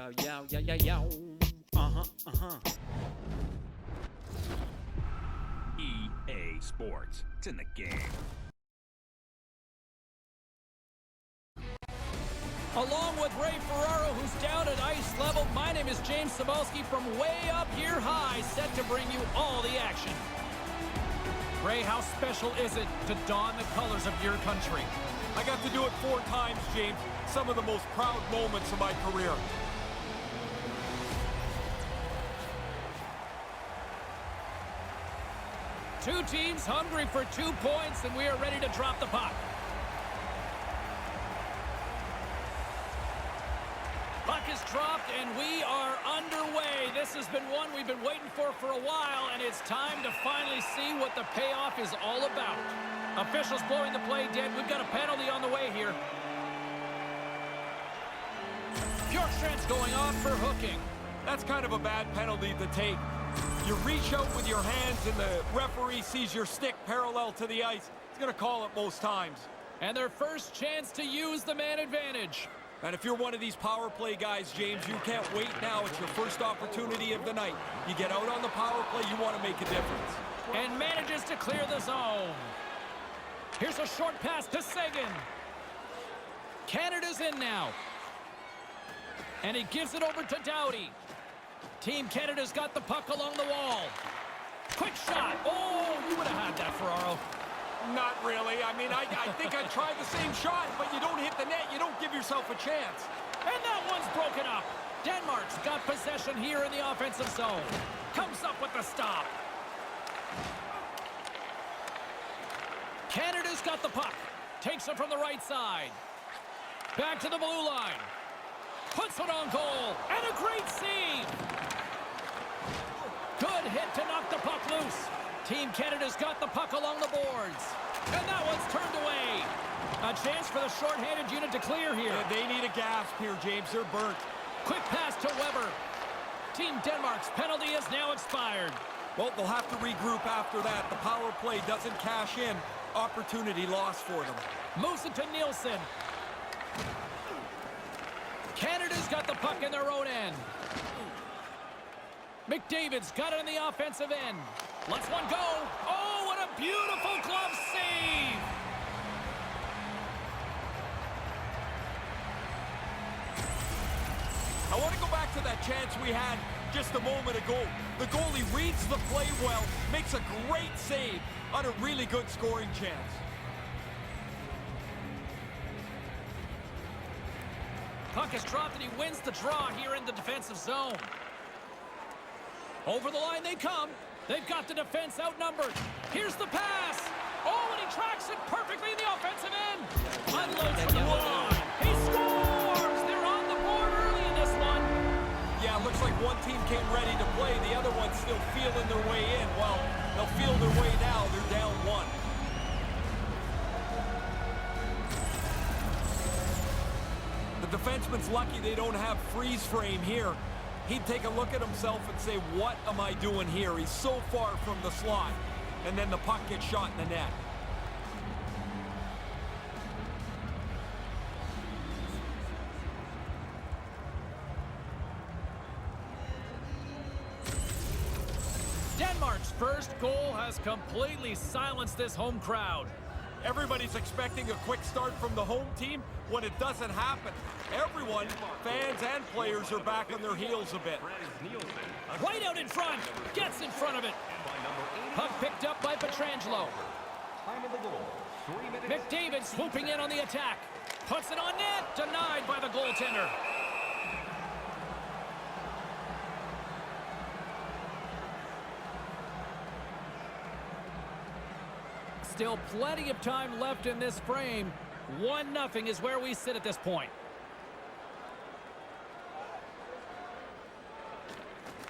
Yo, yo, yo, yo, yo. EA Sports. It's in the game. Along with Ray Ferraro, who's down at ice level, my name is James Cebulski from way up here high, set to bring you all the action. Ray, how special is it to don the colors of your country? I got to do it 4 times, James. Some of the most proud moments of my career. Two teams hungry for 2 points, and we are ready to drop the puck. Puck is dropped, and we are underway. This has been one we've been waiting for a while, and it's time to finally see what the payoff is all about. Officials blowing the play dead. We've got a penalty on the way here. Bjorkstrand's going off for hooking. That's kind of a bad penalty to take. You reach out with your hands and the referee sees your stick parallel to the ice. He's going to call it most times. And their first chance to use the man advantage. And if you're one of these power play guys, James, you can't wait now. It's your first opportunity of the night. You get out on the power play, you want to make a difference. And manages to clear the zone. Here's a short pass to Seguin. Canada's in now. And he gives it over to Doughty. Team Canada's got the puck along the wall. Quick shot. Oh, you would have had that, Ferraro. Not really. I mean, I think I tried the same shot, but you don't hit the net. You don't give yourself a chance. And that one's broken up. Denmark's got possession here in the offensive zone. Comes up with the stop. Canada's got the puck. Takes it from the right side. Back to the blue line. Puts it on goal. And a great save. Good hit to knock the puck loose. Team Canada's got the puck along the boards. And that one's turned away. A chance for the short-handed unit to clear here. Yeah, they need a gasp here, James. They're burnt. Quick pass to Weber. Team Denmark's penalty is now expired. Well, they'll have to regroup after that. The power play doesn't cash in. Opportunity lost for them. Moves it to Nielsen. Canada's got the puck in their own end. McDavid's got it in the offensive end. Lets one go. Oh, what a beautiful glove save. I want to go back to that chance we had just a moment ago. The goalie reads the play well, makes a great save on a really good scoring chance. Puck is dropped and he wins the draw here in the defensive zone. Over the line they come. They've got the defense outnumbered. Here's the pass. Oh, and he tracks it perfectly in the offensive end. Unloads from the blue line. He scores! They're on the board early in this one. Yeah, it looks like one team came ready to play. The other one's still feeling their way in. Well, they'll feel their way now. They're down 1. The defenseman's lucky they don't have freeze frame here. He'd take a look at himself and say, what am I doing here? He's so far from the slot. And then the puck gets shot in the net. Denmark's first goal has completely silenced this home crowd. Everybody's expecting a quick start from the home team when it doesn't happen. Everyone, fans and players, are back on their heels a bit. Right out in front. Gets in front of it. Puck picked up by Pietrangelo. McDavid swooping in on the attack. Puts it on net. Denied by the goaltender. Still plenty of time left in this frame. 1-0 is where we sit at this point.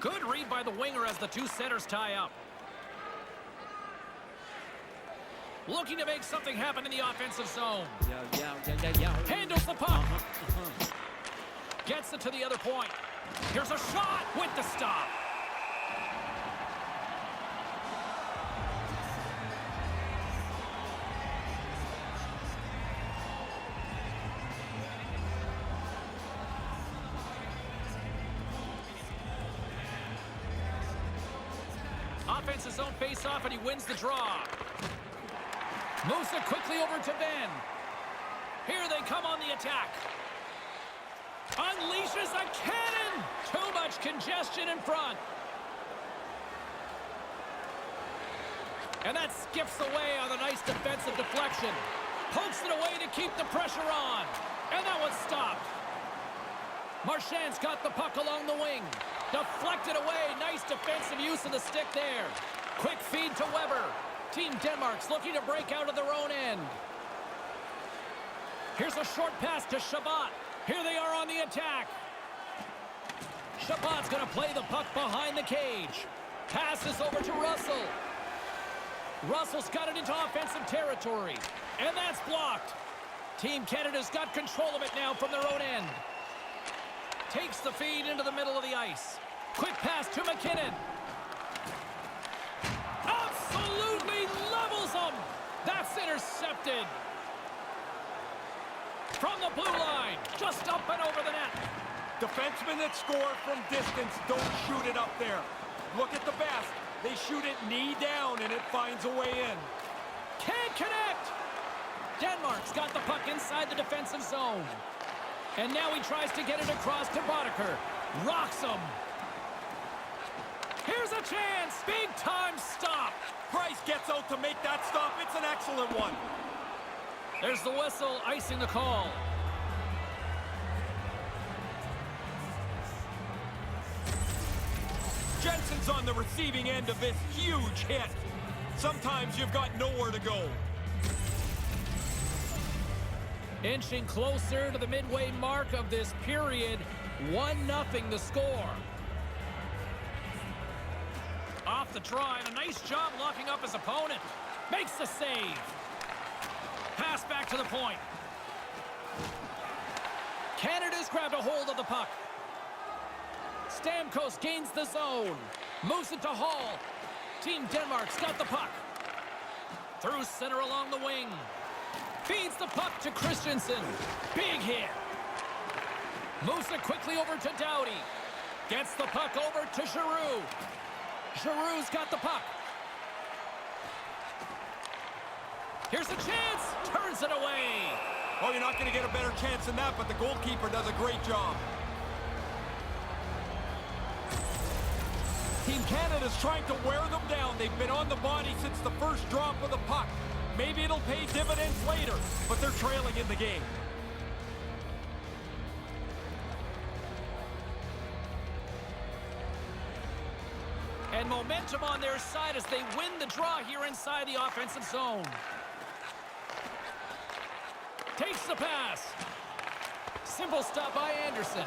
Good read by the winger as the two centers tie up. Looking to make something happen in the offensive zone. Handles the puck. Gets it to the other point. Here's a shot with the stop. offensive zone face-off, and he wins the draw. Moves it quickly over to Ben. Here they come on the attack. Unleashes a cannon! Too much congestion in front. And that skips away on a nice defensive deflection. Pokes it away to keep the pressure on. And that one's stopped. Marchand's got the puck along the wing. Deflected away. Nice defensive use of the stick there. Quick feed to Weber. Team Denmark's looking to break out of their own end. Here's a short pass to Shabbat. Here they are on the attack. Shabbat's going to play the puck behind the cage. Passes over to Russell. Russell's got it into offensive territory. And that's blocked. Team Canada's got control of it now from their own end. Takes the feed into the middle of the ice. Quick pass to McKinnon. Absolutely levels them. That's intercepted. From the blue line. Just up and over the net. Defensemen that score from distance don't shoot it up there. Look at the best. They shoot it knee down and it finds a way in. Can't connect. Denmark's got the puck inside the defensive zone. And now he tries to get it across to Boddicker. Rocks him. Here's a chance. Big time stop. Price gets out to make that stop. It's an excellent one. There's the whistle, icing the call. Jensen's on the receiving end of this huge hit. Sometimes you've got nowhere to go. Inching closer to the midway mark of this period. 1-0 the score. Off the draw, and a nice job locking up his opponent. Makes the save. Pass back to the point. Canada's grabbed a hold of the puck. Stamkos gains the zone. Moves it to Hall. Team Denmark's got the puck. Through center along the wing. Feeds the puck to Christensen. Big hit. Moves it quickly over to Doughty. Gets the puck over to Giroux. Giroux's got the puck. Here's a chance. Turns it away. Oh, you're not going to get a better chance than that, but the goalkeeper does a great job. Team Canada's trying to wear them down. They've been on the body since the first drop of the puck. Maybe it'll pay dividends later, but they're trailing in the game. And momentum on their side as they win the draw here inside the offensive zone. Takes the pass. Simple stop by Anderson.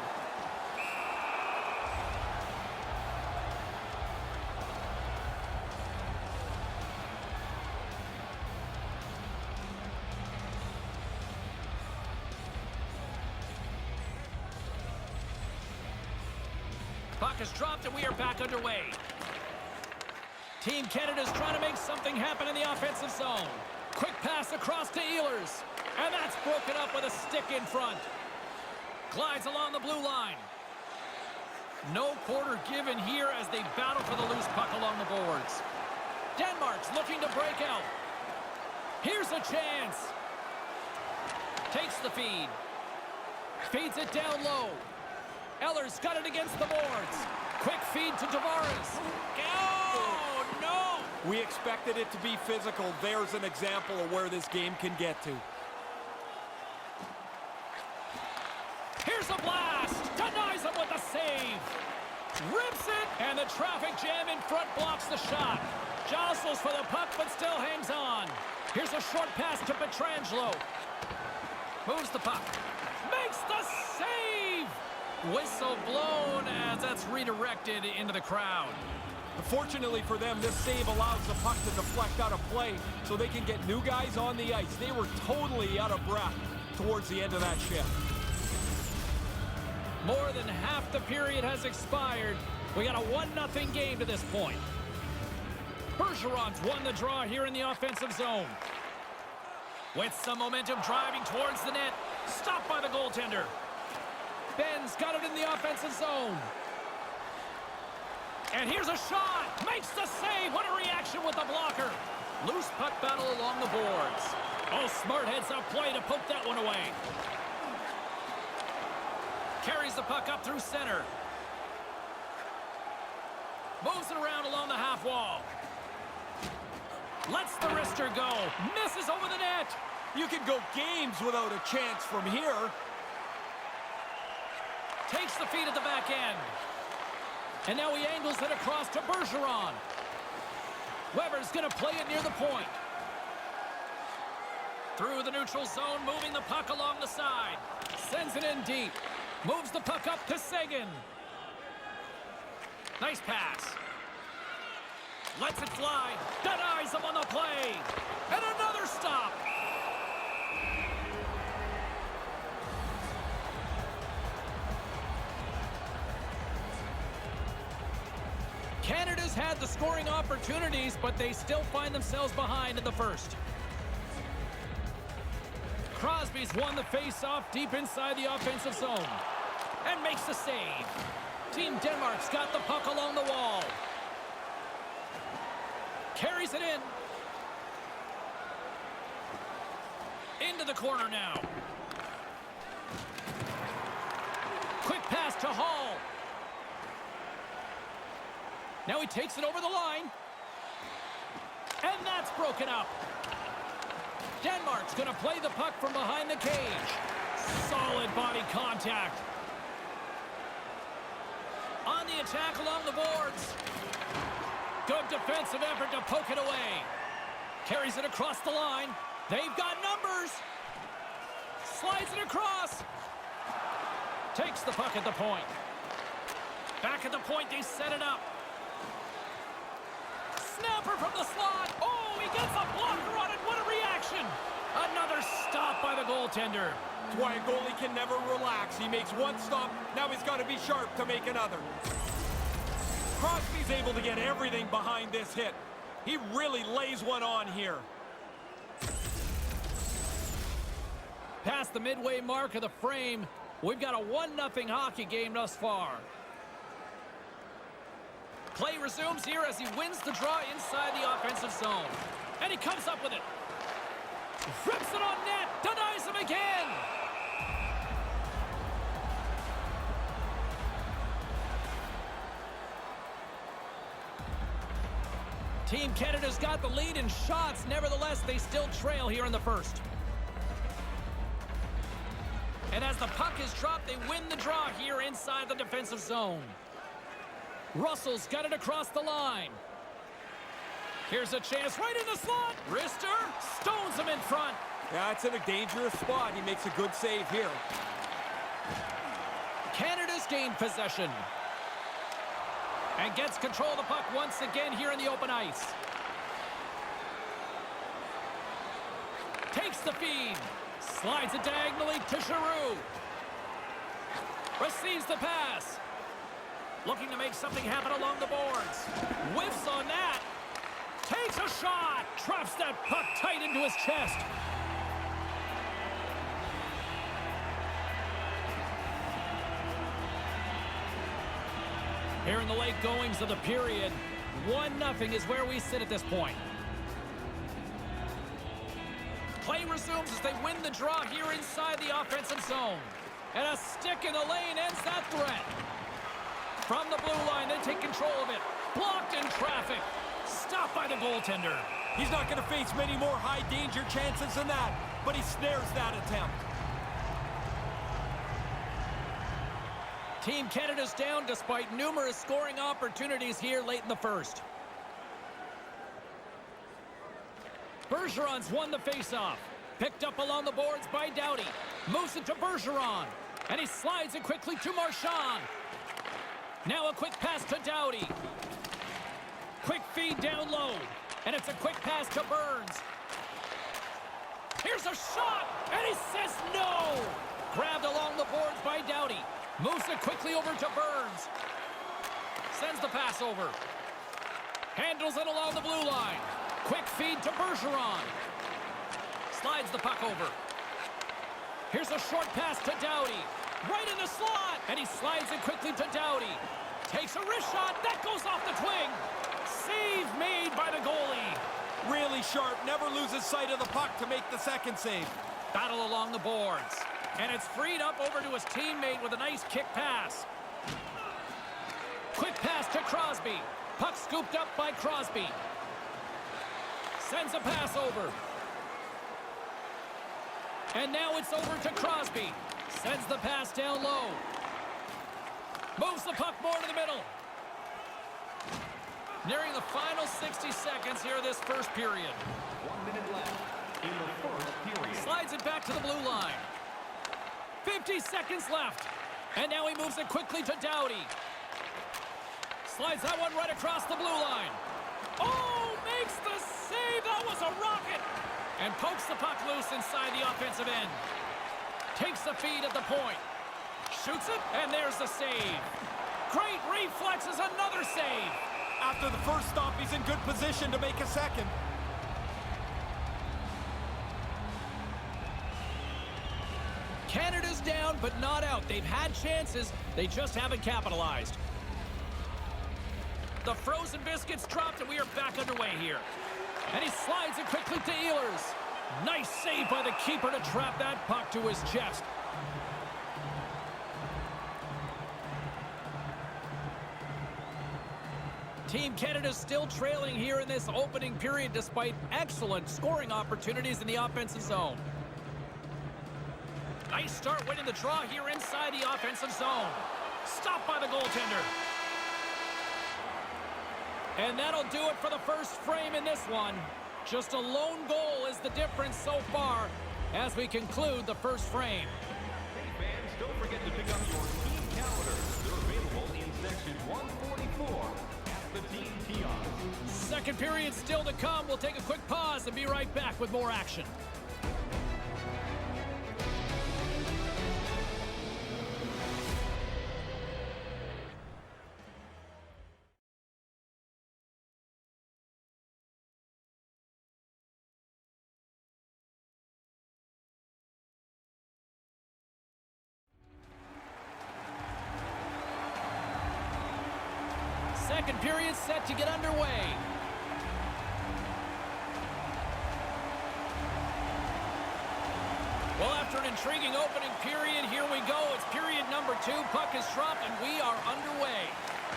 Puck is dropped and we are back underway. Team Canada's trying to make something happen in the offensive zone. Quick pass across to Ehlers. And that's broken up with a stick in front. Glides along the blue line. No quarter given here as they battle for the loose puck along the boards. Denmark's looking to break out. Here's a chance. Takes the feed. Feeds it down low. Eller's got it against the boards. Quick feed to Tavares. Oh, no! We expected it to be physical. There's an example of where this game can get to. Here's a blast. Denies him with a save. Rips it. And the traffic jam in front blocks the shot. Jostles for the puck, but still hangs on. Here's a short pass to Pietrangelo. Moves the puck. Makes the save. Whistle blown as that's redirected into the crowd. Fortunately for them, this save allows the puck to deflect out of play so they can get new guys on the ice. They were totally out of breath towards the end of that shift. More than half the period has expired. We got a 1-0 game to this point. Bergeron's won the draw here in the offensive zone. With some momentum driving towards the net. Stopped by the goaltender. Ben's got it in the offensive zone. And here's a shot. Makes the save. What a reaction with the blocker. Loose puck battle along the boards. Oh, smart heads-up play to poke that one away. Carries the puck up through center. Moves it around along the half wall. Lets the wrister go. Misses over the net. You can go games without a chance from here. Takes the feed at the back end. And now he angles it across to Bergeron. Weber's going to play it near the point. Through the neutral zone, moving the puck along the side. Sends it in deep. Moves the puck up to Seguin. Nice pass. Lets it fly. Denies him on the play. And another stop. Canada's had the scoring opportunities, but they still find themselves behind in the first. Crosby's won the face-off deep inside the offensive zone and makes the save. Team Denmark's got the puck along the wall. Carries it in. Into the corner now. Quick pass to Hall. Now he takes it over the line. And that's broken up. Denmark's going to play the puck from behind the cage. Solid body contact. On the attack along the boards. Good defensive effort to poke it away. Carries it across the line. They've got numbers. Slides it across. Takes the puck at the point. Back at the point, they set it up. Snapper from the slot. Oh, he gets a blocker on it. What a reaction. Another stop by the goaltender. That's why a goalie can never relax. He makes one stop. Now he's got to be sharp to make another. Crosby's able to get everything behind this hit. He really lays one on here. Past the midway mark of the frame, we've got a 1-0 hockey game thus far. Play resumes here as he wins the draw inside the offensive zone. And he comes up with it. Rips it on net. Denies him again. Team Canada's got the lead in shots. Nevertheless, they still trail here in the first. And as the puck is dropped, they win the draw here inside the defensive zone. Russell's got it across the line. Here's a chance right in the slot. Wrister stones him in front. Yeah, it's in a dangerous spot. He makes a good save here. Canada's gained possession. And gets control of the puck once again here in the open ice. Takes the feed. Slides it diagonally to Giroux. Receives the pass. Looking to make something happen along the boards. Whiffs on that. Takes a shot. Traps that puck tight into his chest. Here in the late goings of the period, 1-0 is where we sit at this point. Play resumes as they win the draw here inside the offensive zone. And a stick in the lane ends that threat. From the blue line, they take control of it. Blocked in traffic. Stopped by the goaltender. He's not going to face many more high-danger chances than that, but he snares that attempt. Team Canada's down despite numerous scoring opportunities here late in the first. Bergeron's won the faceoff. Picked up along the boards by Doughty. Moves it to Bergeron. And he slides it quickly to Marchand. Now a quick pass to Doughty. Quick feed down low. And it's a quick pass to Burns. Here's a shot. And he says no. Grabbed along the boards by Doughty. Moves it quickly over to Burns. Sends the pass over. Handles it along the blue line. Quick feed to Bergeron. Slides the puck over. Here's a short pass to Doughty. Right in the slot. And he slides it quickly to Doughty. Takes a wrist shot. That goes off the twing. Save made by the goalie. Really sharp. Never loses sight of the puck to make the second save. Battle along the boards. And it's freed up over to his teammate with a nice kick pass. Quick pass to Crosby. Puck scooped up by Crosby. Sends a pass over. And now it's over to Crosby. Sends the pass down low. Moves the puck more to the middle. Nearing the final 60 seconds here this first period. 1 minute left in the first period. Slides it back to the blue line. 50 seconds left. And now he moves it quickly to Doughty. Slides that one right across the blue line. Oh, makes the save. That was a rocket. And pokes the puck loose inside the offensive end. Takes the feed at the point. Shoots it, and there's the save. Great reflexes, another save. After the first stop, he's in good position to make a second. Canada's down, but not out. They've had chances. They just haven't capitalized. The frozen biscuits dropped, and we are back underway here. And he slides it quickly to Ehlers. Nice save by the keeper to trap that puck to his chest. Team Canada's still trailing here in this opening period despite excellent scoring opportunities in the offensive zone. Nice start winning the draw here inside the offensive zone. Stopped by the goaltender. And that'll do it for the first frame in this one. Just a lone goal is the difference so far as we conclude the first frame. Hey fans, don't forget to pick up your team calendars. They're available in section 144 at the team kiosk. Second period still to come. We'll take a quick pause and be right back with more action. Second period set to get underway. Well, after an intriguing opening period, here we go. It's period number 2. Puck is dropped, and we are underway.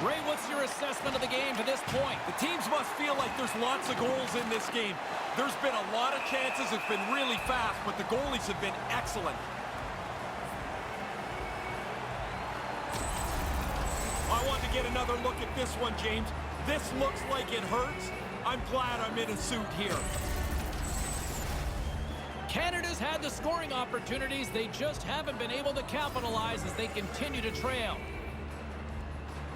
Ray, what's your assessment of the game to this point? The teams must feel like there's lots of goals in this game. There's been a lot of chances. It's been really fast, but the goalies have been excellent. I want to get another look at this one, James. This looks like it hurts. I'm glad I'm in a suit here. Canada's had the scoring opportunities. They just haven't been able to capitalize as they continue to trail.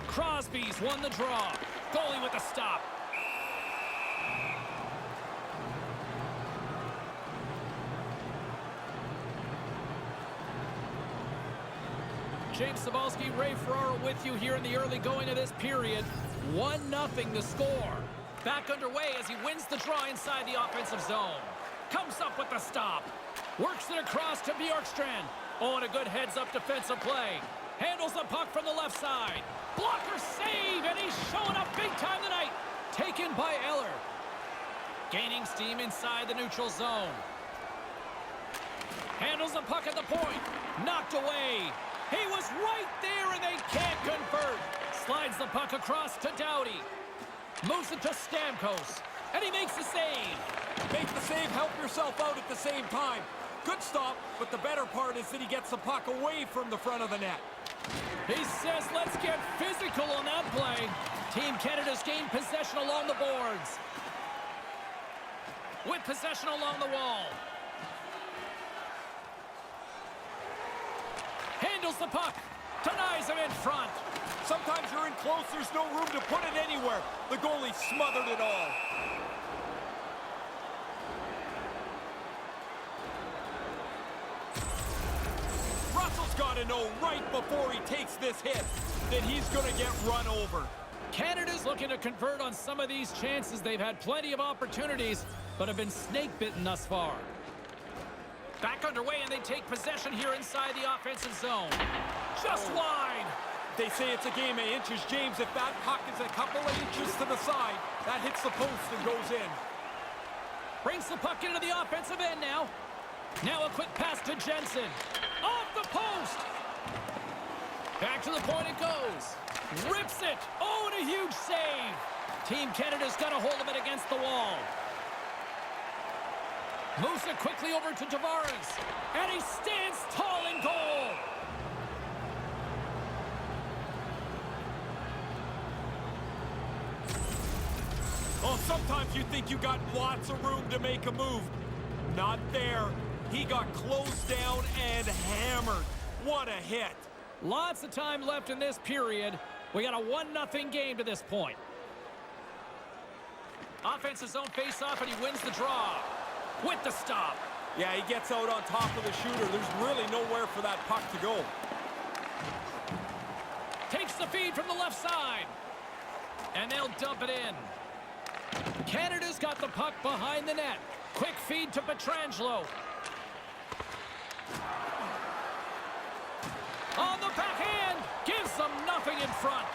Crosby's won the draw. Goalie with a stop. James Cybulski, Ray Ferraro with you here in the early going of this period. 1-0 the score. Back underway as he wins the draw inside the offensive zone. Comes up with the stop. Works it across to Bjorkstrand. Oh, and a good heads-up defensive play. Handles the puck from the left side. Blocker save, and he's showing up big time tonight. Taken by Eller. Gaining steam inside the neutral zone. Handles the puck at the point. Knocked away. He was right there, and they can't convert. Slides the puck across to Doughty. Moves it to Stamkos. And he makes the save. Make the save, help yourself out at the same time. Good stop, but the better part is that he gets the puck away from the front of the net. He says, let's get physical on that play. Team Canada's gained possession along the boards. With possession along the wall. Handles the puck. Denies him in front. Sometimes you're in close, there's no room to put it anywhere. The goalie smothered it all. Russell's got to know right before he takes this hit that he's going to get run over. Canada's looking to convert on some of these chances. They've had plenty of opportunities, but have been snake-bitten thus far. Back underway, and they take possession here inside the offensive zone. Just wide. They say it's a game of inches, James. If that puck is a couple of inches to the side, that hits the post and goes in. Brings the puck into the offensive end now. Now a quick pass to Jensen. Off the post. Back to the point it goes. Rips it. Oh, and a huge save. Team Canada's got a hold of it against the wall. Moves it quickly over to Tavares. And he stands tall in goal. Oh, sometimes you think you got lots of room to make a move. Not there. He got closed down and hammered. What a hit. Lots of time left in this period. We got a 1-0 game to this point. Offensive zone face-off, and he wins the draw with the stop. Yeah, he gets out on top of the shooter. There's really nowhere for that puck to go. Takes the feed from the left side. And they'll dump it in. Canada's got the puck behind the net. Quick feed to Pietrangelo. On the backhand. Gives them nothing in front.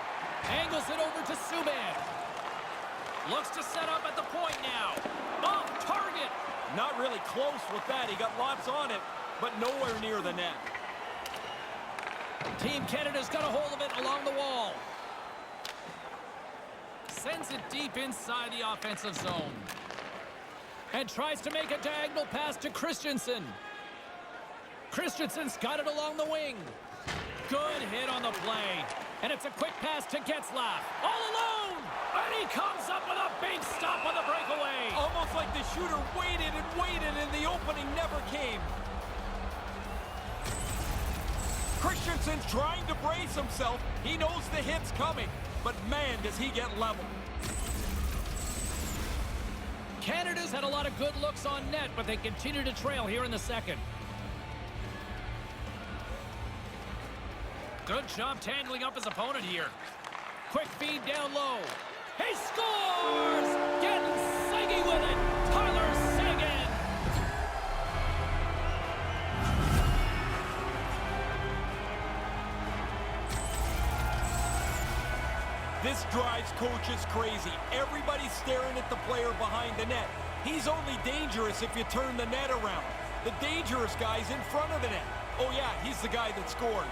Angles it over to Subban. Looks to set up at the point now. Off target. Not really close with that. He got lots on it, but nowhere near the net. Team Canada's got a hold of it along the wall. Sends it deep inside the offensive zone. And tries to make a diagonal pass to Christensen. Christensen's got it along the wing. Good hit on the play. And it's a quick pass to Getzlaf. All alone! And he comes up with a big stop on the breakaway. Almost like the shooter waited and the opening never came. Christensen's trying to brace himself. He knows the hit's coming. But man, does he get leveled. Canada's had a lot of good looks on net, but they continue to trail here in the second. Good job tangling up his opponent here. Quick feed down low. He scores! Getting Seggy with it. Tyler Seguin. This drives coaches crazy. Everybody's staring at the player behind the net. He's only dangerous if you turn the net around. The dangerous guy's in front of the net. Oh yeah, he's the guy that scored.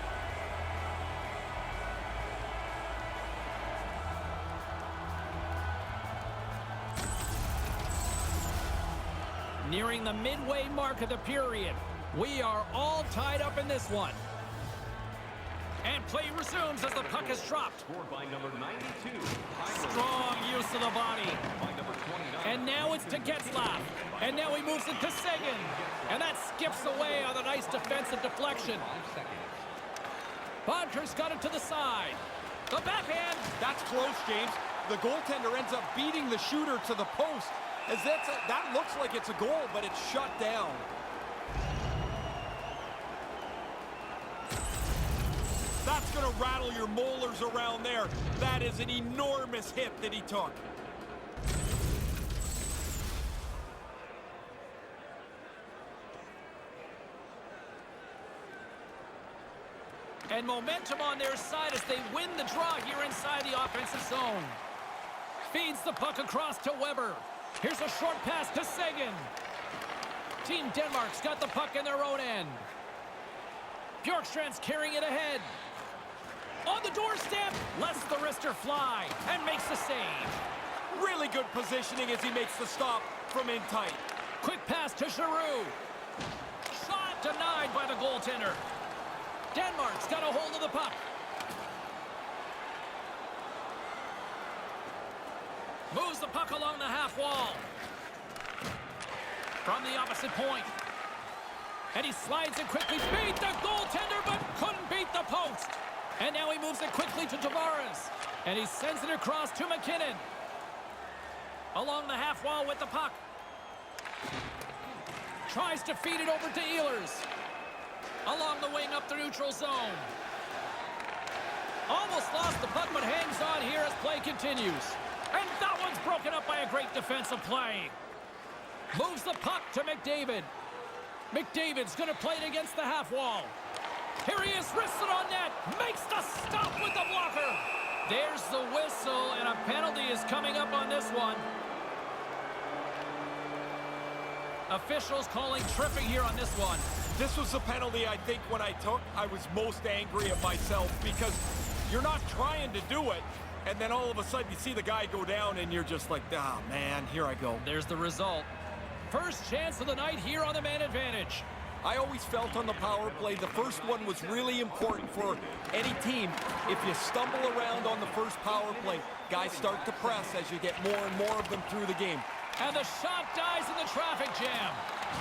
Nearing the midway mark of the period. We are all tied up in this one. And play resumes as the puck is dropped. Scored by number 92. Strong use of the body. By number 29. And now it's to Getzlaf. And now he moves it to Seguin. And that skips away on a nice defensive deflection. Bodker's got it to the side. The backhand. That's close, James. The goaltender ends up beating the shooter to the post. As that looks like it's a goal, but it's shut down. That's going to rattle your molars around there. That is an enormous hit that he took. And momentum on their side as they win the draw here inside the offensive zone. Feeds the puck across to Weber. Here's a short pass to Seguin. Team Denmark's got the puck in their own end. Bjorkstrand's carrying it ahead. On the doorstep, lets the wrister fly and makes the save. Really good positioning as he makes the stop from in tight. Quick pass to Giroux. Shot denied by the goaltender. Denmark's got a hold of the puck. Moves the puck along the half wall. From the opposite point. And he slides it quickly. Beat the goaltender, but couldn't beat the post. And now he moves it quickly to Tavares. And he sends it across to McKinnon. Along the half wall with the puck. Tries to feed it over to Ehlers. Along the wing up the neutral zone. Almost lost the puck, but hangs on here as play continues. And that one's broken up by a great defensive play. Moves the puck to McDavid. McDavid's going to play it against the half wall. Here he is, wristed on net. Makes the stop with the a whistle, and a penalty is coming up on this one. Officials calling tripping here on this one. This was the penalty I think when I took, I was most angry at myself because you're not trying to do it, and then all of a sudden you see the guy go down and you're just like, ah, man, here I go. There's the result. First chance of the night here on the man advantage. I always felt on the power play, the first one was really important for any team. If you stumble around on the first power play, guys start to press as you get more and more of them through the game. And the shot dies in the traffic jam.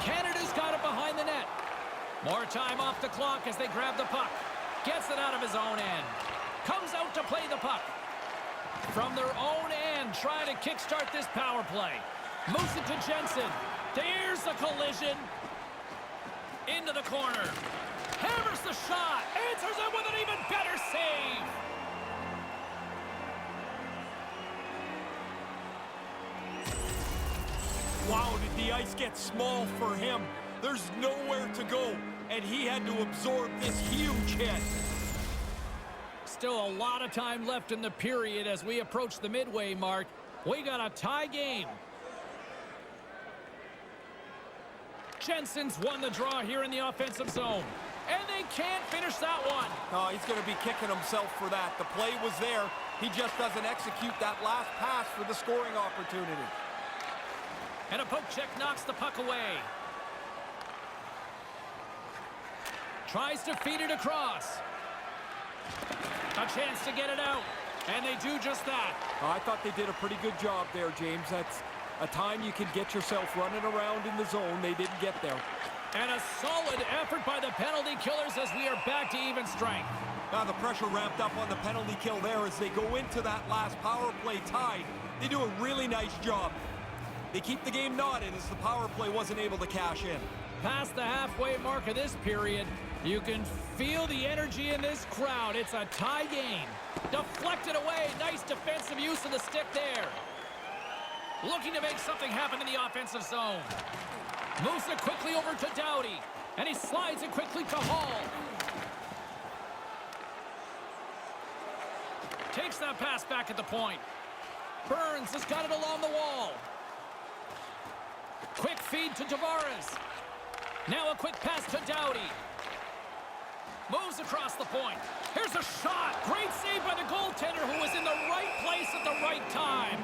Canada's got it behind the net. More time off the clock as they grab the puck. Gets it out of his own end. Comes out to play the puck. From their own end, trying to kickstart this power play. Moves it to Jensen. There's the collision. Into the corner. Hammers the shot. Answers it with an even better save. Wow, did the ice get small for him? There's nowhere to go, and he had to absorb this huge hit. Still a lot of time left in the period as we approach the midway mark. We got a tie game. Jensen's won the draw here in the offensive zone. And they can't finish that one. Oh, he's going to be kicking himself for that. The play was there. He just doesn't execute that last pass for the scoring opportunity. And a poke check knocks the puck away. Tries to feed it across. A chance to get it out. And they do just that. I thought they did a pretty good job there, James. That's a time you can get yourself running around in the zone. They didn't get there. And a solid effort by the penalty killers as we are back to even strength. Now the pressure ramped up on the penalty kill there as they go into that last power play tied. They do a really nice job. They keep the game knotted as the power play wasn't able to cash in. Past the halfway mark of this period, you can feel the energy in this crowd. It's a tie game. Deflected away. Nice defensive use of the stick there. Looking to make something happen in the offensive zone. Moves it quickly over to Doughty. And he slides it quickly to Hall. Takes that pass back at the point. Burns has got it along the wall. Quick feed to Tavares. Now a quick pass to Doughty. Moves across the point. Here's a shot. Great save by the goaltender who was in the right place at the right time.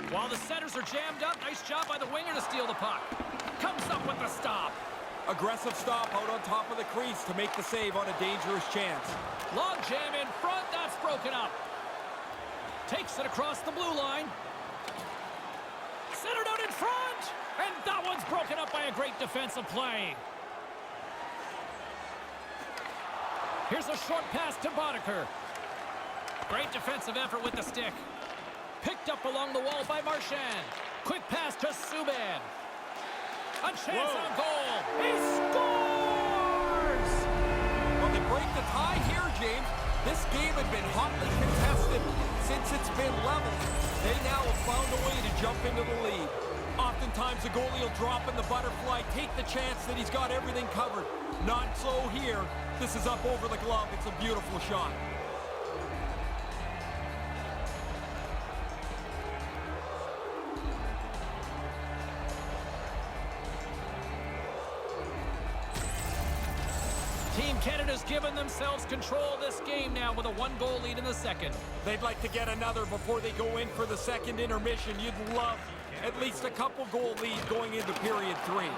While the centers are jammed up, nice job by the winger to steal the puck. Comes up with the stop. Aggressive stop out on top of the crease to make the save on a dangerous chance. Long jam in front, that's broken up. Takes it across the blue line. Centered out in front, and that one's broken up by a great defensive play. Here's a short pass to Boddicker. Great defensive effort with the stick. Picked up along the wall by Marchand. Quick pass to Subban. A chance on goal. He scores! Well, they break the tie here, James. This game had been hotly contested since it's been level. They now have found a way to jump into the lead. Oftentimes, the goalie will drop in the butterfly, take the chance that he's got everything covered. Not so here. This is up over the glove. It's a beautiful shot. Team Canada's given themselves control of this game now with a one-goal lead in the second. They'd like to get another before they go in for the second intermission. You'd love at least a couple goal lead going into period 3.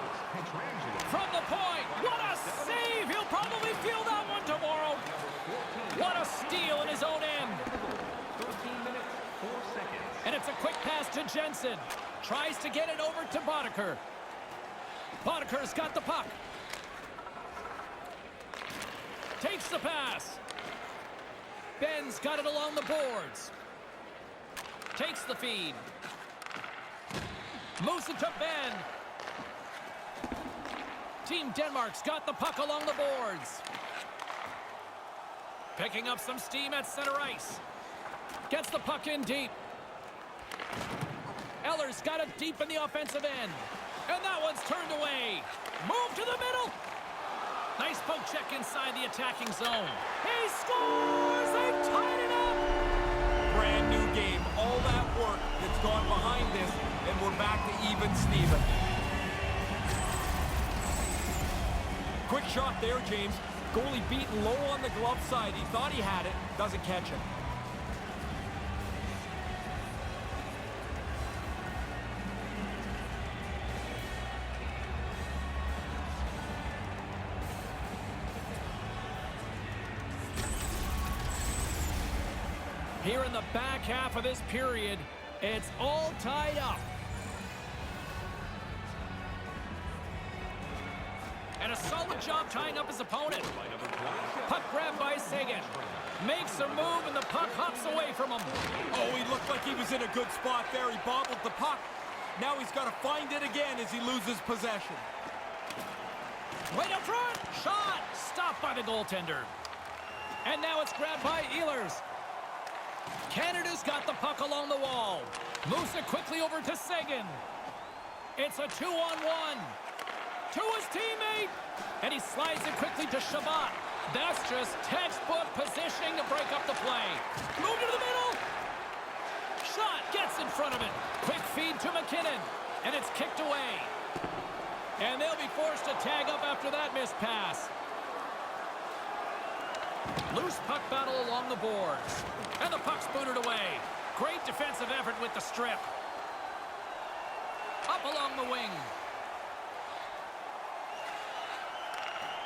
From the point, what a save! He'll probably feel that one tomorrow. What a steal in his own end. 13 minutes, 4 seconds. And it's a quick pass to Jensen. Tries to get it over to Boddicker. Boddicker's got the puck. Takes the pass. Ben's got it along the boards. Takes the feed. Moves it to Ben. Team Denmark's got the puck along the boards. Picking up some steam at center ice. Gets the puck in deep. Eller's got it deep in the offensive end. And that one's turned away. Move to the middle. Nice poke check inside the attacking zone. He scores! They tied it up! Brand new game. All that work that's gone behind this, and we're back to even Steven. Quick shot there, James. Goalie beaten low on the glove side. He thought he had it. Doesn't catch it. Here in the back half of this period, it's all tied up. And a solid job tying up his opponent. Puck grabbed by Seguin. Makes a move and the puck hops away from him. Oh, he looked like he was in a good spot there. He bobbled the puck. Now he's got to find it again as he loses possession. Right up front. Shot. Stopped by the goaltender. And now it's grabbed by Ehlers. Canada's got the puck along the wall. Moves it quickly over to Seguin. It's a 2-on-1. To his teammate. And he slides it quickly to Shabbat. That's just textbook positioning to break up the play. Move to the middle. Shot gets in front of it. Quick feed to McKinnon. And it's kicked away. And they'll be forced to tag up after that missed pass. Loose puck battle along the boards. And the puck's booted away. Great defensive effort with the strip. Up along the wing.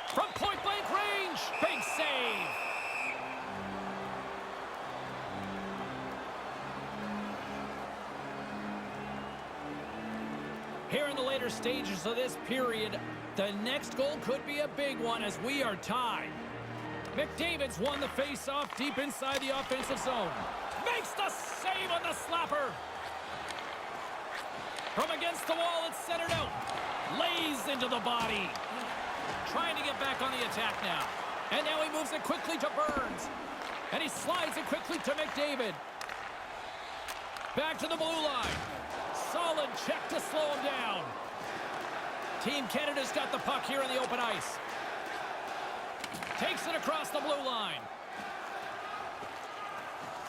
From point-blank range. Big save. Here in the later stages of this period, the next goal could be a big one as we are tied. McDavid's won the face-off deep inside the offensive zone. Makes the save on the slapper. From against the wall, it's centered out. Lays into the body. Trying to get back on the attack now. And now he moves it quickly to Burns. And he slides it quickly to McDavid. Back to the blue line. Solid check to slow him down. Team Canada's got the puck here in the open ice. Takes it across the blue line.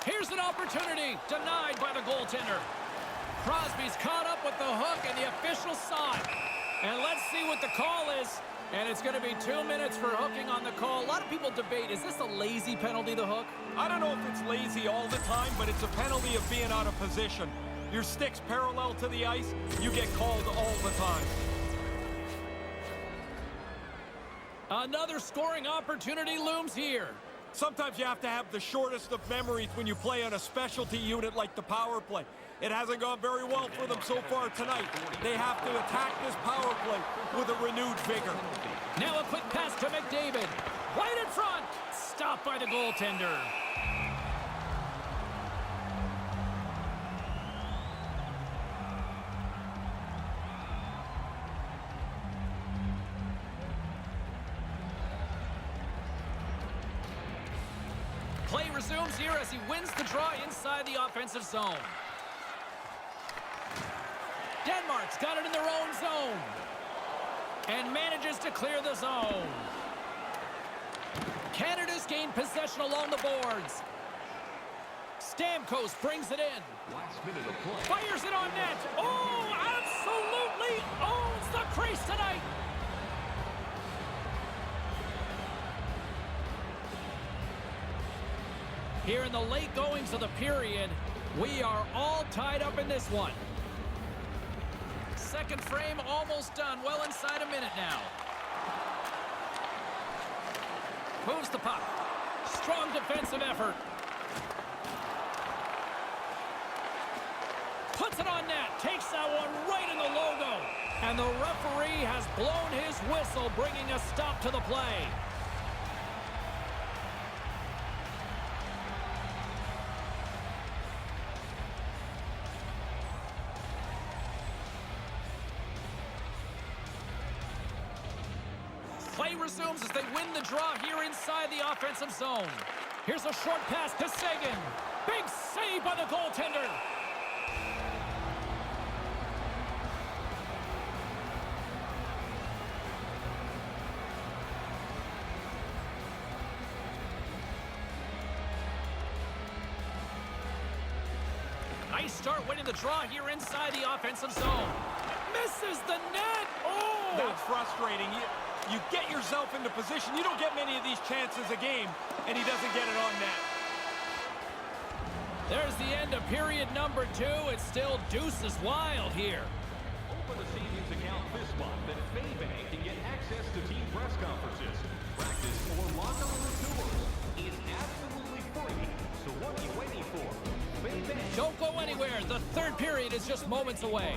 Here's an opportunity. Denied by the goaltender. Crosby's caught up with the hook, and the official saw it. And let's see what the call is. And it's going to be 2 minutes for hooking on the call. A lot of people debate, is this a lazy penalty, the hook? I don't know if it's lazy all the time, but it's a penalty of being out of position. Your stick's parallel to the ice, you get called all the time. Another scoring opportunity looms here. Sometimes you have to have the shortest of memories when you play on a specialty unit like the power play. It hasn't gone very well for them so far tonight. They have to attack this power play with a renewed vigor. Now a quick pass to McDavid. Right in front. Stopped by the goaltender. Play resumes here as he wins the draw inside the offensive zone. Denmark's got it in their own zone. And manages to clear the zone. Canada's gained possession along the boards. Stamkos brings it in. Last minute of play. Fires it on net. Oh, absolutely owns the crease tonight. Here in the late goings of the period, we are all tied up in this one. Second frame almost done, well inside a minute now. Moves the puck. Strong defensive effort. Puts it on net, takes that one right in the logo. And the referee has blown his whistle, bringing a stop to the play. Play resumes as they win the draw here inside the offensive zone. Here's a short pass to Seguin. Big by the goaltender. Nice start winning the draw here inside the offensive zone. Misses the net. Oh! That's frustrating. You get yourself into position. You don't get many of these chances a game, and he doesn't get it on net. There's the end of period number 2. It's still deuces wild here. Open the season's account this month at Faybank and get access to team press conferences, practice, or locker room tours. It's absolutely free. So what are you waiting for? Faybank. Don't go anywhere. The third period is just moments away.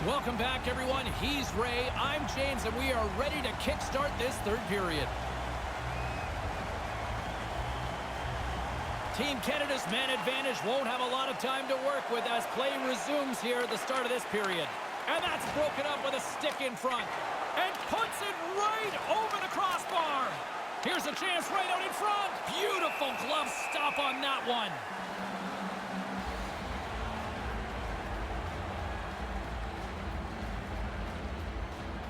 Welcome back, everyone. He's Ray, I'm James, and we are ready to kickstart this third period. Team Canada's man advantage won't have a lot of time to work with as play resumes here at the start of this period. And that's broken up with a stick in front. And puts it right over the crossbar. Here's a chance right out in front. Beautiful glove stop on that one.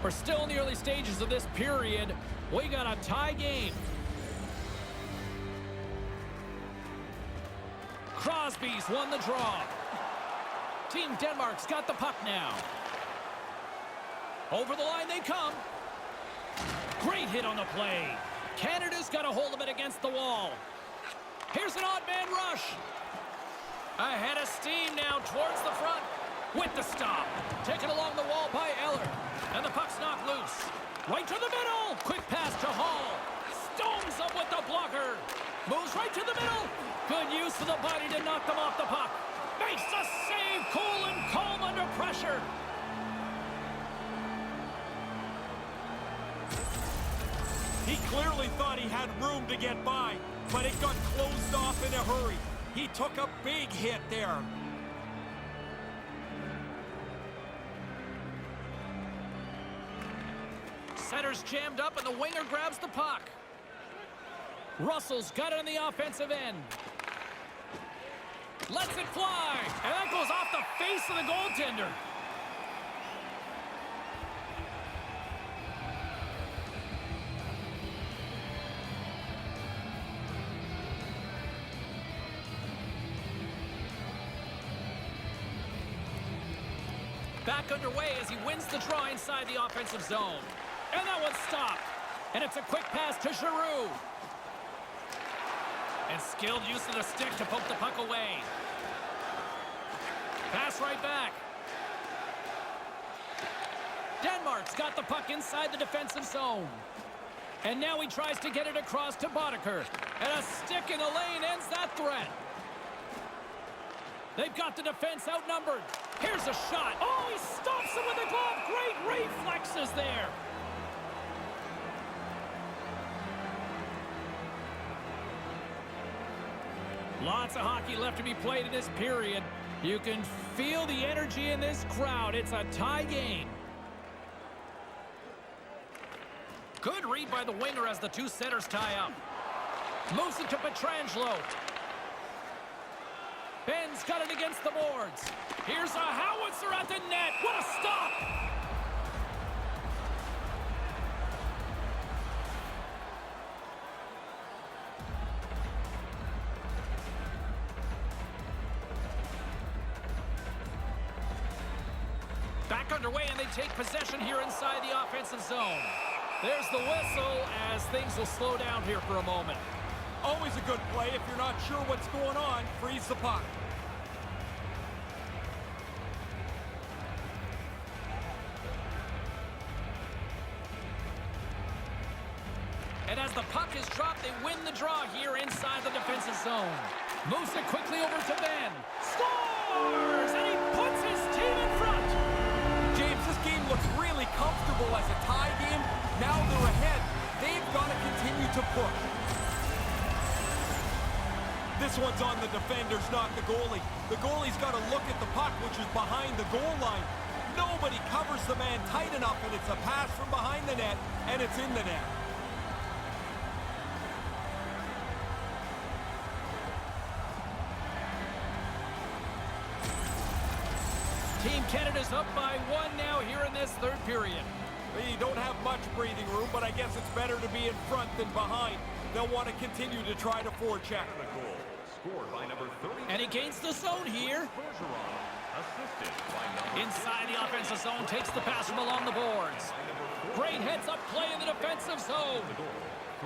We're still in the early stages of this period. We got a tie game. Crosby's won the draw. Team Denmark's got the puck now. Over the line they come. Great hit on the play. Canada's got a hold of it against the wall. Here's an odd man rush. Ahead of steam now towards the front. With the stop. Taken along the wall by Eller. And the puck's knocked loose. Right to the middle. Quick pass to Hall. Stones up with the blocker. Moves right to the middle. Good use of the body to knock them off the puck. Makes the save. Cool and calm under pressure. He clearly thought he had room to get by, but it got closed off in a hurry. He took a big hit there. Center's jammed up and the winger grabs the puck. Russell's got it on the offensive end. Lets it fly. And that goes off the face of the goaltender. Back underway as he wins the draw inside the offensive zone. And that one's stopped. And it's a quick pass to Giroux. And skilled use of the stick to poke the puck away. Pass right back. Denmark's got the puck inside the defensive zone. And now he tries to get it across to Boddicker. And a stick in the lane ends that threat. They've got the defense outnumbered. Here's a shot. Oh, he stops him with a glove. Great reflexes there. Lots of hockey left to be played in this period. You can feel the energy in this crowd. It's a tie game. Good read by the winger as the two centers tie up. Moves it to Pietrangelo. Ben's got it against the boards. Here's a howitzer at the net. What a stop! Back underway, and they take possession here inside the offensive zone. There's the whistle as things will slow down here for a moment. Always a good play. If you're not sure what's going on, freeze the puck. And as the puck is dropped, they win the draw here inside the defensive zone. Moves it quickly over to Ben. Scores! And he puts his team in front. James, push. This one's on the defenders, not the goalie. The goalie's got to look at the puck, which is behind the goal line. Nobody covers the man tight enough, and it's a pass from behind the net, and it's in the net. Team Canada's up by 1 now here in this third period. You don't have much breathing room, but I guess it's better to be in front than behind. They'll want to continue to try to forecheck. The goal scored by number 30. And he gains the zone here. Bergeron, assisted by number Inside the offensive zone, takes the pass from along the boards. Great heads-up play in the defensive zone. the goal.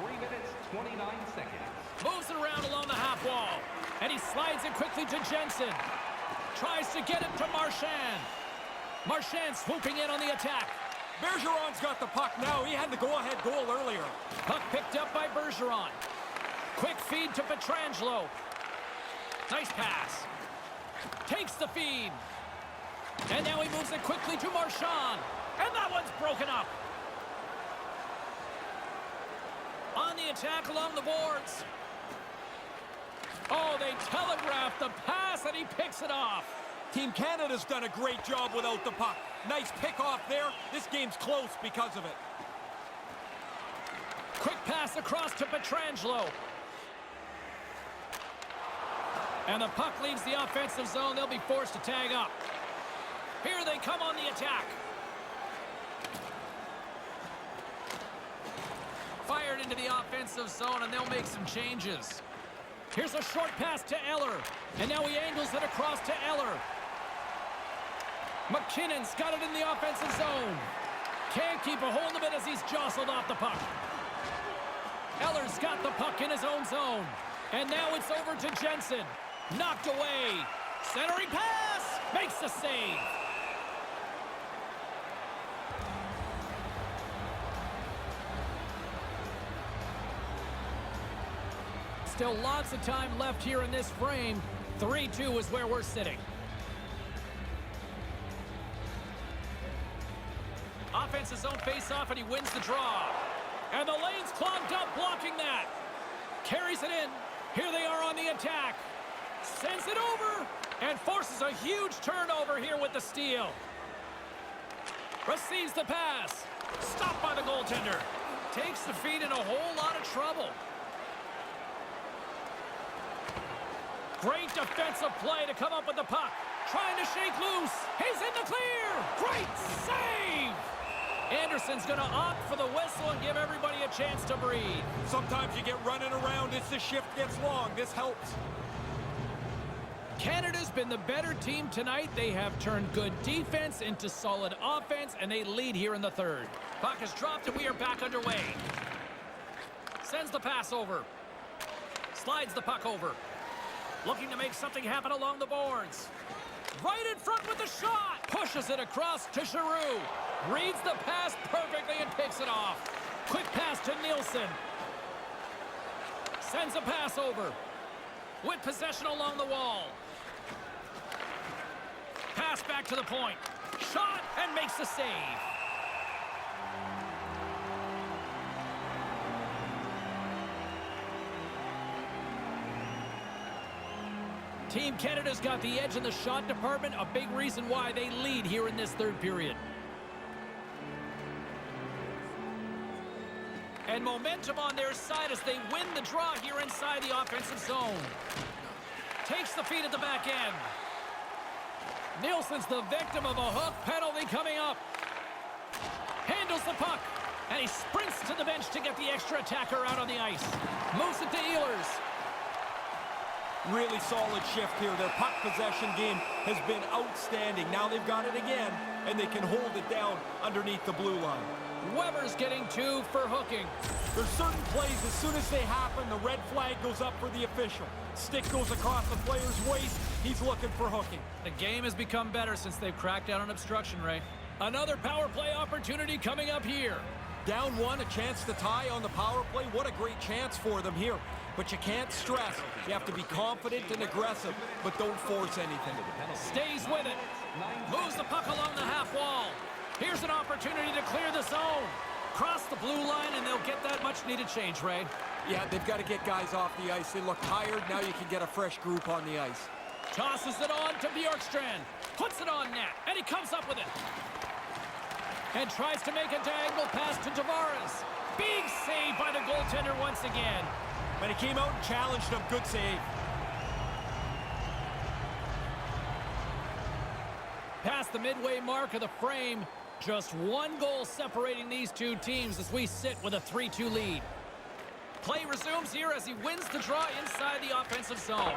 3 minutes, 29 seconds. Moves it around along the half wall. And he slides it quickly to Jensen. Tries to get it to Marchand. Marchand swooping in on the attack. Bergeron's got the puck now. He had the go-ahead goal earlier. Puck picked up by Bergeron. Quick feed to Pietrangelo. Nice pass. Takes the feed. And now he moves it quickly to Marchand. And that one's broken up. On the attack along the boards. Oh, they telegraphed the pass, and he picks it off. Team Canada's done a great job without the puck. Nice pick off there. This game's close because of it. Quick pass across to Pietrangelo. And the puck leaves the offensive zone. They'll be forced to tag up. Here they come on the attack. Fired into the offensive zone, and they'll make some changes. Here's a short pass to Eller. And now he angles it across to Eller. McKinnon's got it in the offensive zone. Can't keep a hold of it as he's jostled off the puck. Eller's got the puck in his own zone. And now it's over to Jensen. Knocked away. Centering pass. Makes the save. Still lots of time left here in this frame. 3-2 is where we're sitting. Offensive zone face-off, and he wins the draw. And the lane's clogged up, blocking that. Carries it in. Here they are on the attack. Sends it over and forces a huge turnover here with the steal. Receives the pass. Stopped by the goaltender. Takes the feed in a whole lot of trouble. Great defensive play to come up with the puck. Trying to shake loose. He's in the clear. Great save. Anderson's going to opt for the whistle and give everybody a chance to breathe. Sometimes you get running around as the shift gets long. This helps. Canada's been the better team tonight. They have turned good defense into solid offense, and they lead here in the third. Puck is dropped, and we are back underway. Sends the pass over. Slides the puck over. Looking to make something happen along the boards. Right in front with the shot. Pushes it across to Giroux. Reads the pass perfectly and picks it off. Quick pass to Nielsen. Sends a pass over. With possession along the wall. Pass back to the point. Shot and makes the save. Team Canada's got the edge in the shot department, a big reason why they lead here in this third period. And momentum on their side as they win the draw here inside the offensive zone. Takes the feed at the back end. Nielsen's the victim of a hook penalty coming up. Handles the puck, and he sprints to the bench to get the extra attacker out on the ice. Moves it to Ehlers. Really solid shift here. Their puck possession game has been outstanding. Now they've got it again, and they can hold it down underneath the blue line. Weber's getting 2 for hooking. There's certain plays, as soon as they happen, the red flag goes up for the official. Stick goes across the player's waist. He's looking for hooking. The game has become better since they've cracked down on obstruction, Ray. Another power play opportunity coming up here. Down one, a chance to tie on the power play. What a great chance for them here. But you can't stress. You have to be confident and aggressive, but don't force anything. Stays with it. Moves the puck along the half wall. Here's an opportunity to clear the zone. Cross the blue line, and they'll get that much-needed change, Ray. Yeah, they've got to get guys off the ice. They look tired. Now you can get a fresh group on the ice. Tosses it on to Bjorkstrand. Puts it on net, and he comes up with it. And tries to make a diagonal pass to Tavares. Big save by the goaltender once again. But he came out and challenged him. Good save. Past the midway mark of the frame, just one goal separating these two teams as we sit with a 3-2 lead. Play resumes here as he wins the draw inside the offensive zone.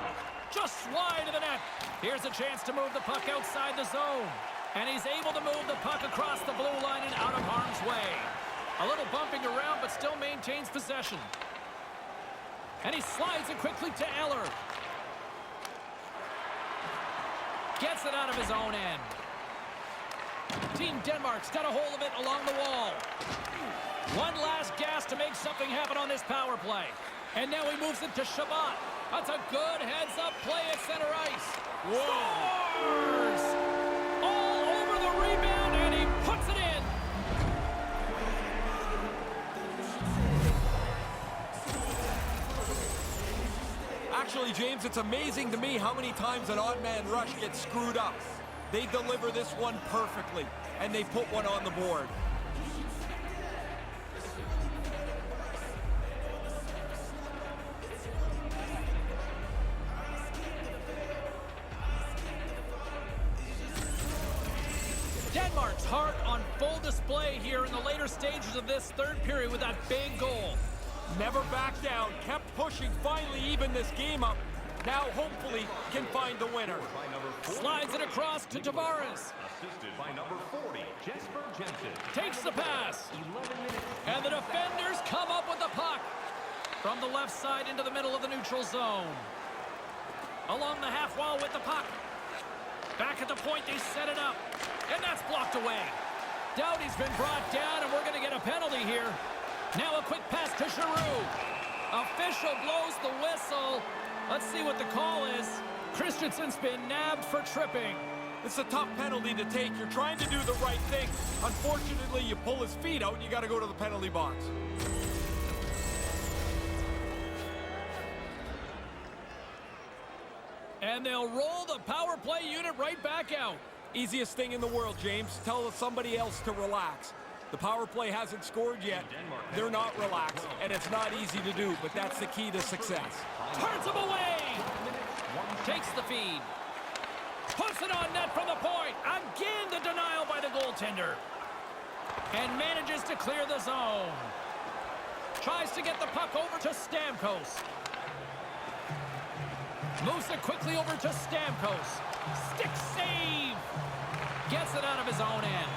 Just wide of the net. Here's a chance to move the puck outside the zone. And he's able to move the puck across the blue line and out of harm's way. A little bumping around, but still maintains possession. And he slides it quickly to Eller. Gets it out of his own end. Team Denmark's got a hold of it along the wall. One last gas to make something happen on this power play. And now he moves it to Shabbat. That's a good heads-up play at center ice. Scores! All over the rebound, and he puts it in. Actually, James, it's amazing to me how many times an odd man rush gets screwed up. They deliver this one perfectly, and they put one on the board. Denmark's heart on full display here in the later stages of this third period with that big goal. Never backed down, kept pushing, finally even this game up. Now, hopefully, can find the winner. Slides it across to Tavares. Assisted by number 40, Jesper Jensen. Takes the pass. 11 minutes. And the defenders come up with the puck. From the left side into the middle of the neutral zone. Along the half wall with the puck. Back at the point, they set it up. And that's blocked away. Doughty's been brought down, and we're going to get a penalty here. Now a quick pass to Giroux. Official blows the whistle. Let's see what the call is. Christensen's been nabbed for tripping. It's a tough penalty to take. You're trying to do the right thing. Unfortunately, you pull his feet out, and you got to go to the penalty box. And they'll roll the power play unit right back out. Easiest thing in the world, James. Tell somebody else to relax. The power play hasn't scored yet. They're not relaxed, and it's not easy to do, but that's the key to success. Turns him away. Takes the feed. Puts it on net from the point. Again, the denial by the goaltender. And manages to clear the zone. Tries to get the puck over to Stamkos. Moves it quickly over to Stamkos. Stick save. Gets it out of his own end.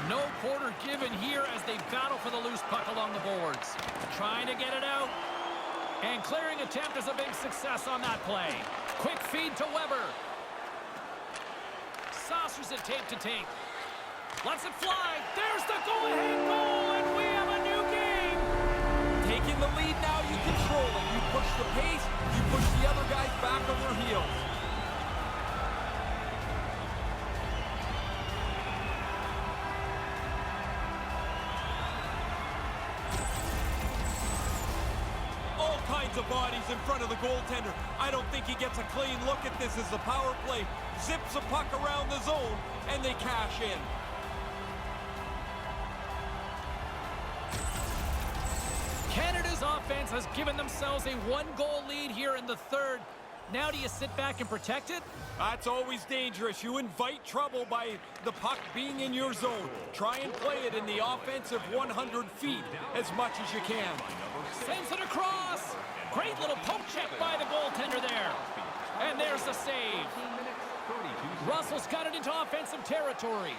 No quarter given here as they battle for the loose puck along the boards. Trying to get it out. And clearing attempt is a big success on that play. Quick feed to Weber. Saucers it tape to tape. Lets it fly. There's the go-ahead goal, and we have a new game. Taking the lead now, you control it. You push the pace, you push the other guys back on their heels. All kinds of bodies in front of the goaltender. I don't think he gets a clean look at this as the power play zips a puck around the zone, and they cash in. Canada's offense has given themselves a one-goal lead here in the third. Now do you sit back and protect it? That's always dangerous. You invite trouble by the puck being in your zone. Try and play it in the offensive 100 feet as much as you can. Sends it across. Great little poke check by the goaltender there. And there's the save. Russell's got it into offensive territory.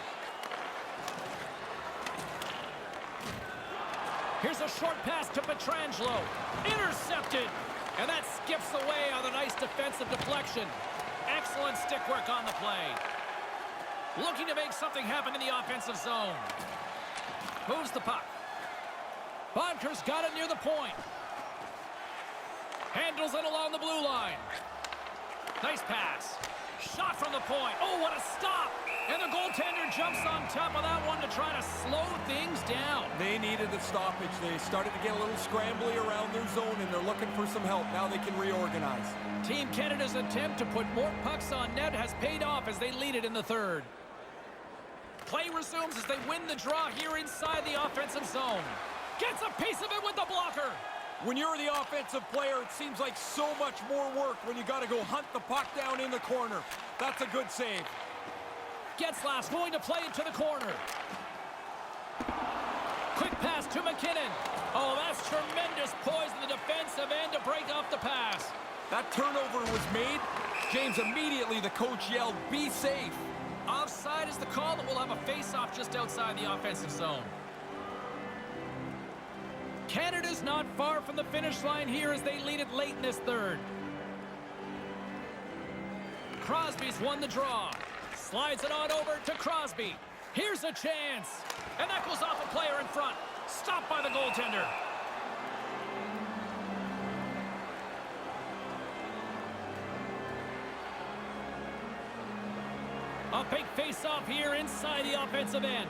Here's a short pass to Pietrangelo. Intercepted. And that skips away on a nice defensive deflection. Excellent stick work on the play. Looking to make something happen in the offensive zone. Moves the puck. Bonker's got it near the point. Handles it along the blue line. Nice pass. Shot from the point. Oh, what a stop. And the goaltender jumps on top of that one to try to slow things down. They needed a stoppage. They started to get a little scrambly around their zone, and they're looking for some help. Now they can reorganize. Team Canada's attempt to put more pucks on net has paid off as they lead it in the third. Play resumes as they win the draw here inside the offensive zone. Gets a piece of it with the blocker. When you're the offensive player, it seems like so much more work when you got to go hunt the puck down in the corner. That's a good save. Getzlaf's going to play it to the corner. Quick pass to McKinnon. Oh, that's tremendous poise in the defensive end to break off the pass. That turnover was made. James, immediately the coach yelled, "Be safe." Offside is the call, that will have a face-off just outside the offensive zone. Canada's not far from the finish line here as they lead it late in this third. Crosby's won the draw. Slides it on over to Crosby. Here's a chance. And that goes off a player in front. Stopped by the goaltender. A big face-off here inside the offensive end.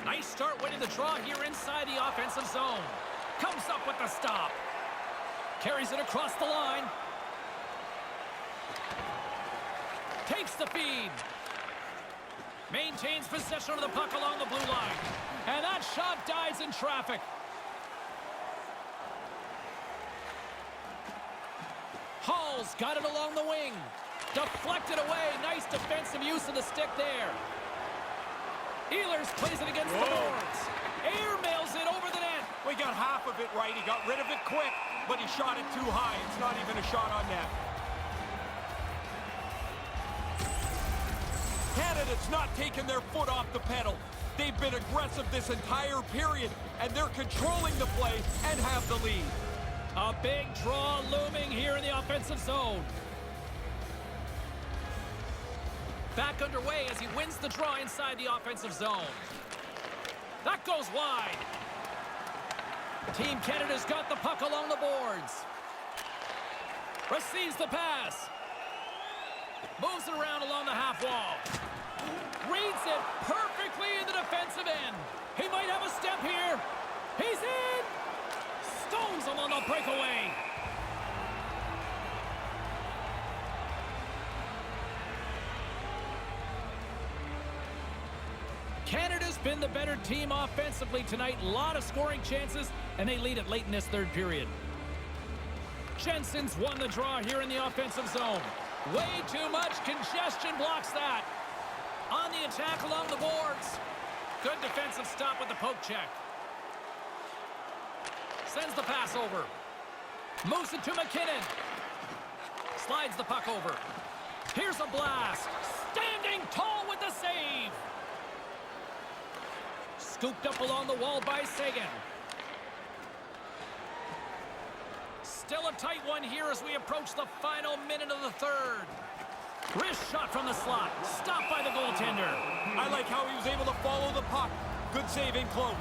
Nice start winning the draw here inside the offensive zone. Comes up with the stop. Carries it across the line. Takes the feed. Maintains possession of the puck along the blue line. And that shot dies in traffic. Hall's got it along the wing. Deflected away. Nice defensive use of the stick there. Ehlers plays it against the boards. Air mails it over the net. We got half of it right. He got rid of it quick, but he shot it too high. It's not even a shot on net. Canada's not taking their foot off the pedal. They've been aggressive this entire period, and they're controlling the play and have the lead. A big draw looming here in the offensive zone. Back underway as he wins the draw inside the offensive zone. That goes wide. Team Canada's got the puck along the boards. Receives the pass. Moves it around along the half wall. Reads it perfectly in the defensive end. He might have a step here. He's in. Stones him on the breakaway. Canada's been the better team offensively tonight. A lot of scoring chances, and they lead it late in this third period. Jensen's won the draw here in the offensive zone. Way too much congestion blocks that. On the attack along the boards. Good defensive stop with the poke check. Sends the pass over. Moves it to McKinnon. Slides the puck over. Here's a blast. Standing tall with the save. Scooped up along the wall by Sagan. Still a tight one here as we approach the final minute of the third. Wrist shot from the slot. Stopped by the goaltender. I like how he was able to follow the puck. Good save in close.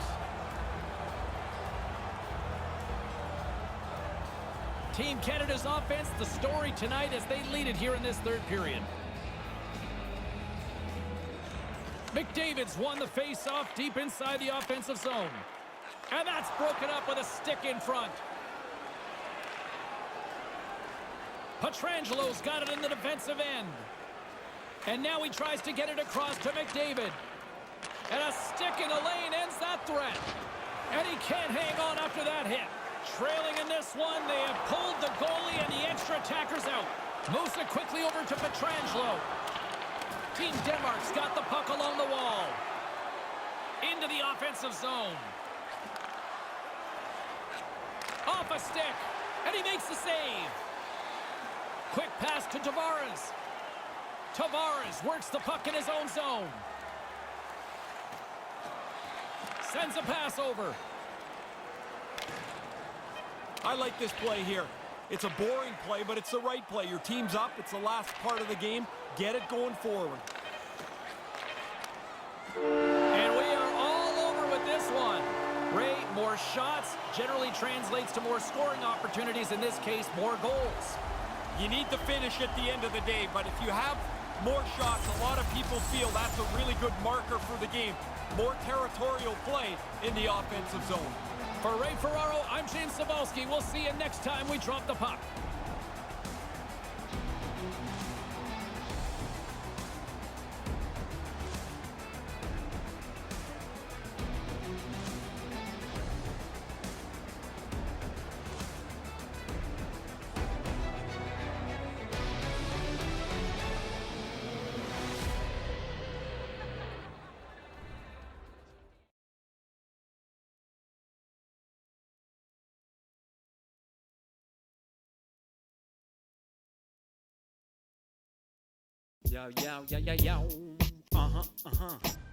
Team Canada's offense, the story tonight as they lead it here in this third period. McDavid's won the face-off deep inside the offensive zone. And that's broken up with a stick in front. Petrangelo's got it in the defensive end. And now he tries to get it across to McDavid. And a stick in the lane ends that threat. And he can't hang on after that hit. Trailing in this one, they have pulled the goalie and the extra attackers out. Moves it quickly over to Petrangelo. Team Denmark's got the puck along the wall. Into the offensive zone. Off a stick. And he makes the save. Quick pass to Tavares. Tavares works the puck in his own zone. Sends a pass over. I like this play here. It's a boring play, but it's the right play. Your team's up. It's the last part of the game. Get it going forward. And we are all over with this one. Ray, more shots generally translates to more scoring opportunities. In this case, more goals. You need to finish at the end of the day, but if you have more shots, a lot of people feel that's a really good marker for the game. More territorial play in the offensive zone. For Ray Ferraro, I'm James Cebulski. We'll see you next time we drop the puck. Yo, yo, yo, yo, yo. Uh-huh, uh-huh.